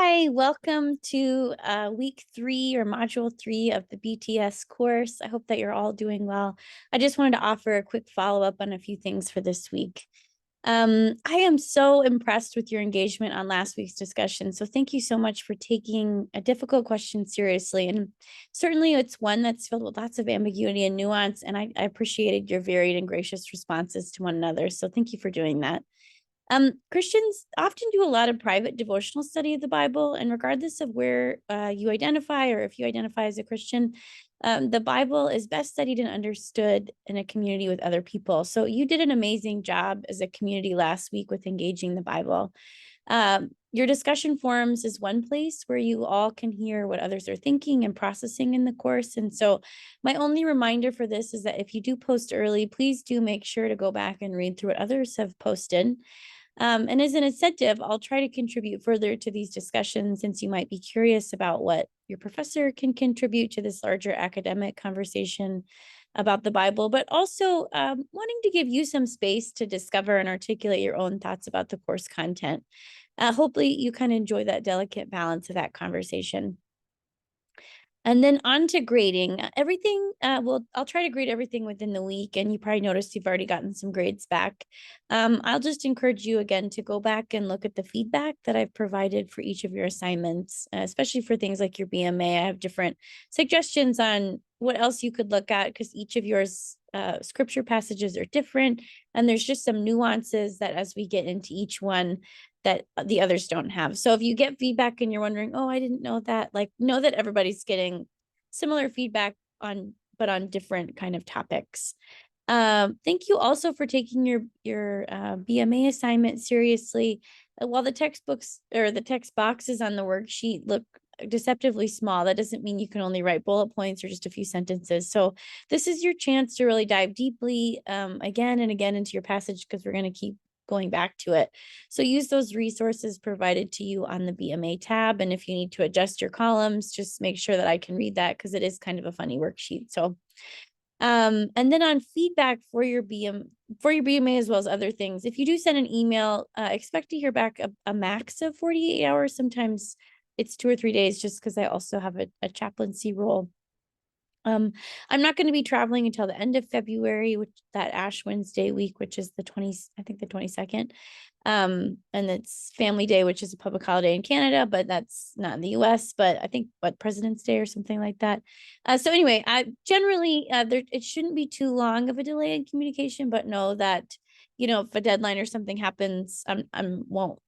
Hi, welcome to week 3 or module 3 of the BTS course. I hope that you're all doing well. I just wanted to offer a quick follow-up on a few things for this week. I am so impressed with your engagement on last week's discussion. So thank you so much for taking a difficult question seriously. And certainly it's one that's filled with lots of ambiguity and nuance. And I appreciated your varied and gracious responses to one another. So thank you for doing that. Christians often do a lot of private devotional study of the Bible, and regardless of where you identify or if you identify as a Christian, the Bible is best studied and understood in a community with other people. So you did an amazing job as a community last week with engaging the Bible. Your discussion forums is one place where you all can hear what others are thinking and processing in the course. And so my only reminder for this is that if you do post early, please do make sure to go back and read through what others have posted. And as an incentive, I'll try to contribute further to these discussions since you might be curious about what your professor can contribute to this larger academic conversation about the Bible, but also wanting to give you some space to discover and articulate your own thoughts about the course content. Hopefully, you kind of enjoy that delicate balance of that conversation. And then on to grading. Everything, I'll try to grade everything within the week, and you probably noticed you've already gotten some grades back. I'll just encourage you again to go back and look at the feedback that I've provided for each of your assignments, especially for things like your BMA. I have different suggestions on what else you could look at because each of yours scripture passages are different, and there's just some nuances that as we get into each one, that the others don't have. So if you get feedback and you're wondering, oh, I didn't know that, like know that everybody's getting similar feedback but on different kind of topics. Thank you also for taking your BMA assignment seriously. While the textbooks or the text boxes on the worksheet look deceptively small, that doesn't mean you can only write bullet points or just a few sentences. So this is your chance to really dive deeply again and again into your passage because we're going to keep going back to it. So use those resources provided to you on the BMA tab. And if you need to adjust your columns, just make sure that I can read that because it is kind of a funny worksheet. So and then on feedback for your BMA as well as other things, if you do send an email, expect to hear back a max of 48 hours. Sometimes it's 2 or 3 days just because I also have a chaplaincy role. I'm not going to be traveling until the end of February, which that Ash Wednesday week, which is the 22nd. And it's Family Day, which is a public holiday in Canada, but that's not in the US, but I think President's Day or something like that. So anyway, I generally it shouldn't be too long of a delay in communication, but know that, if a deadline or something happens, I won't,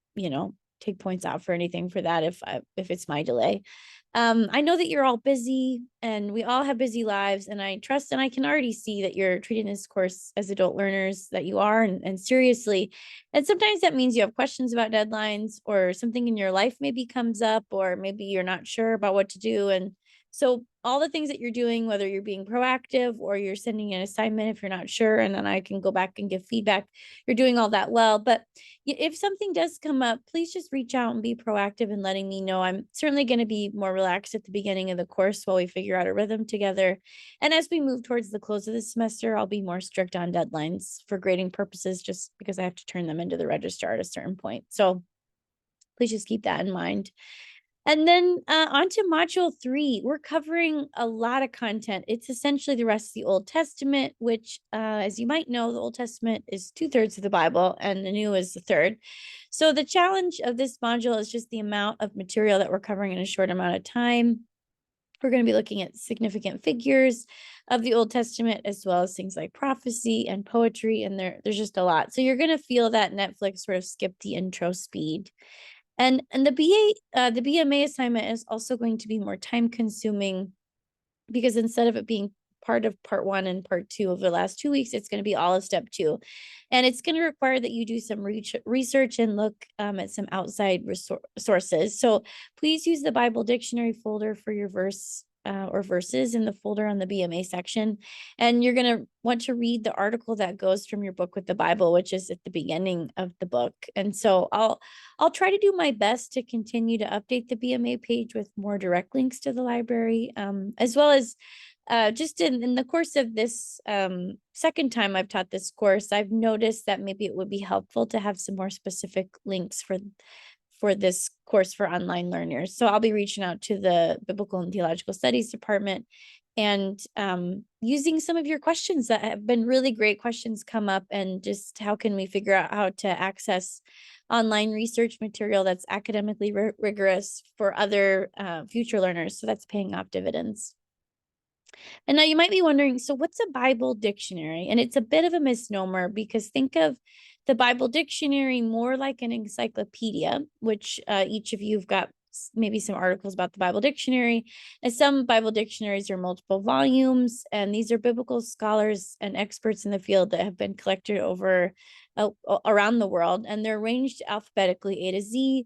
take points out for anything for that if it's my delay. I know that you're all busy and we all have busy lives, and I trust and I can already see that you're treating this course as adult learners that you are and seriously. And sometimes that means you have questions about deadlines or something in your life maybe comes up, or maybe you're not sure about what to do. And so all the things that you're doing, whether you're being proactive or you're sending an assignment if you're not sure, and then I can go back and give feedback, you're doing all that well. But if something does come up, please just reach out and be proactive in letting me know. I'm certainly going to be more relaxed at the beginning of the course while we figure out a rhythm together. And as we move towards the close of the semester, I'll be more strict on deadlines for grading purposes, just because I have to turn them into the registrar at a certain point. So please just keep that in mind. And then on to module 3, we're covering a lot of content. It's essentially the rest of the Old Testament, which, as you might know, the Old Testament is 2/3 of the Bible and the New is the third. So the challenge of this module is just the amount of material that we're covering in a short amount of time. We're going to be looking at significant figures of the Old Testament, as well as things like prophecy and poetry, and there's just a lot. So you're going to feel that Netflix sort of skipped the intro speed. And the BMA assignment is also going to be more time consuming because instead of it being part of part 1 and part 2 of the last 2 weeks, it's going to be all of step 2. And it's going to require that you do some research and look at some outside sources. So please use the Bible dictionary folder for your verse or verses in the folder on the BMA section. And you're going to want to read the article that goes from your book with the Bible, which is at the beginning of the book. And so I'll try to do my best to continue to update the BMA page with more direct links to the library, as well as just in the course of this second time I've taught this course, I've noticed that maybe it would be helpful to have some more specific links for this course for online learners. So I'll be reaching out to the Biblical and Theological Studies department and using some of your questions that have been really great questions come up, and just how can we figure out how to access online research material that's academically rigorous for other future learners. So that's paying off dividends. And now you might be wondering, so what's a Bible dictionary? And it's a bit of a misnomer, because think of the Bible dictionary more like an encyclopedia, which each of you have got maybe some articles about the Bible dictionary. And some Bible dictionaries are multiple volumes, and these are biblical scholars and experts in the field that have been collected over around the world, and they're arranged alphabetically A to Z.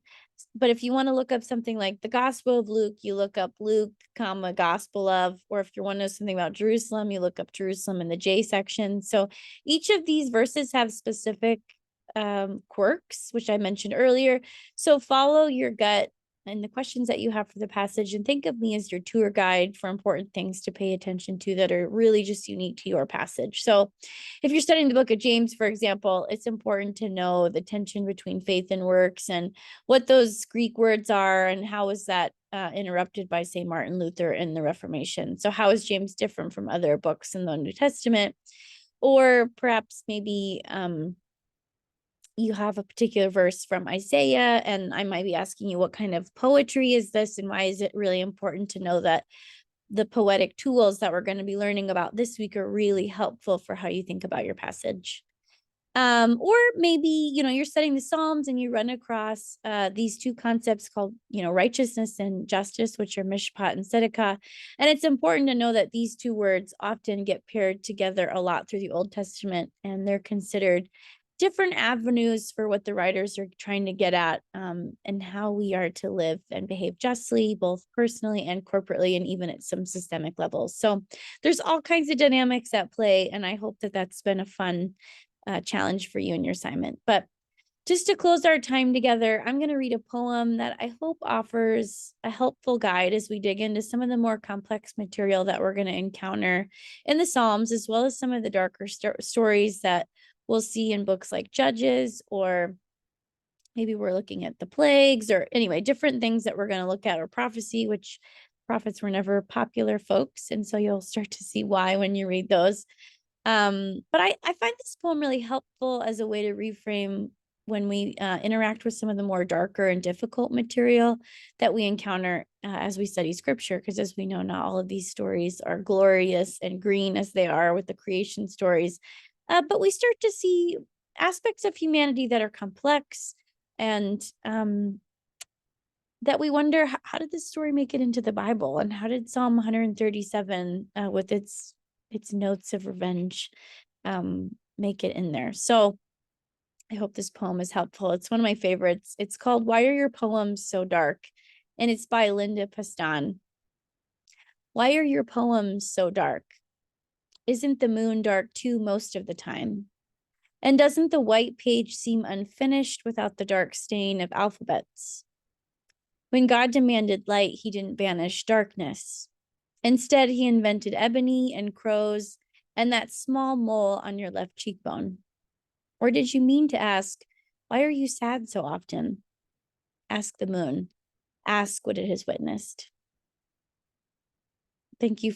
But if you want to look up something like the Gospel of Luke, you look up Luke, comma, Gospel of, or if you want to know something about Jerusalem, you look up Jerusalem in the J section. So each of these verses have specific quirks, which I mentioned earlier. So follow your gut and the questions that you have for the passage, and think of me as your tour guide for important things to pay attention to that are really just unique to your passage. So if you're studying the book of James, for example, it's important to know the tension between faith and works, and what those Greek words are, and how is that interrupted by, say, Martin Luther in the Reformation. So how is James different from other books in the New Testament? Or perhaps maybe you have a particular verse from Isaiah, and I might be asking you, what kind of poetry is this, and why is it really important to know that the poetic tools that we're going to be learning about this week are really helpful for how you think about your passage. Or maybe, you're studying the Psalms and you run across these two concepts called, righteousness and justice, which are mishpat and tzedakah. And it's important to know that these two words often get paired together a lot through the Old Testament, and they're considered different avenues for what the writers are trying to get at, and how we are to live and behave justly, both personally and corporately, and even at some systemic levels. So there's all kinds of dynamics at play, and I hope that that's been a fun challenge for you in your assignment. But just to close our time together, I'm going to read a poem that I hope offers a helpful guide as we dig into some of the more complex material that we're going to encounter in the Psalms, as well as some of the darker stories that we'll see in books like Judges, or maybe we're looking at the plagues, or anyway, different things that we're going to look at, or prophecy, which prophets were never popular folks. And so you'll start to see why when you read those. But I find this poem really helpful as a way to reframe when we interact with some of the more darker and difficult material that we encounter as we study scripture. Because as we know, not all of these stories are glorious and green as they are with the creation stories. But we start to see aspects of humanity that are complex, and that we wonder, how did this story make it into the Bible? And how did Psalm 137 with its notes of revenge make it in there? So I hope this poem is helpful. It's one of my favorites. It's called Why Are Your Poems So Dark? And it's by Linda Pastan. Why are your poems so dark? Isn't the moon dark too most of the time? And doesn't the white page seem unfinished without the dark stain of alphabets? When God demanded light, he didn't banish darkness. Instead, he invented ebony and crows and that small mole on your left cheekbone. Or did you mean to ask, why are you sad so often? Ask the moon. Ask what it has witnessed. Thank you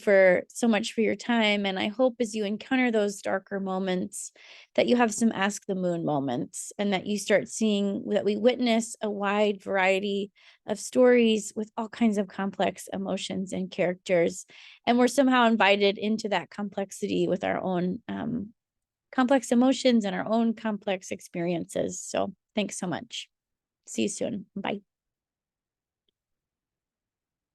so much for your time. And I hope as you encounter those darker moments that you have some ask the moon moments, and that you start seeing that we witness a wide variety of stories with all kinds of complex emotions and characters. And we're somehow invited into that complexity with our own complex emotions and our own complex experiences. So thanks so much. See you soon. Bye.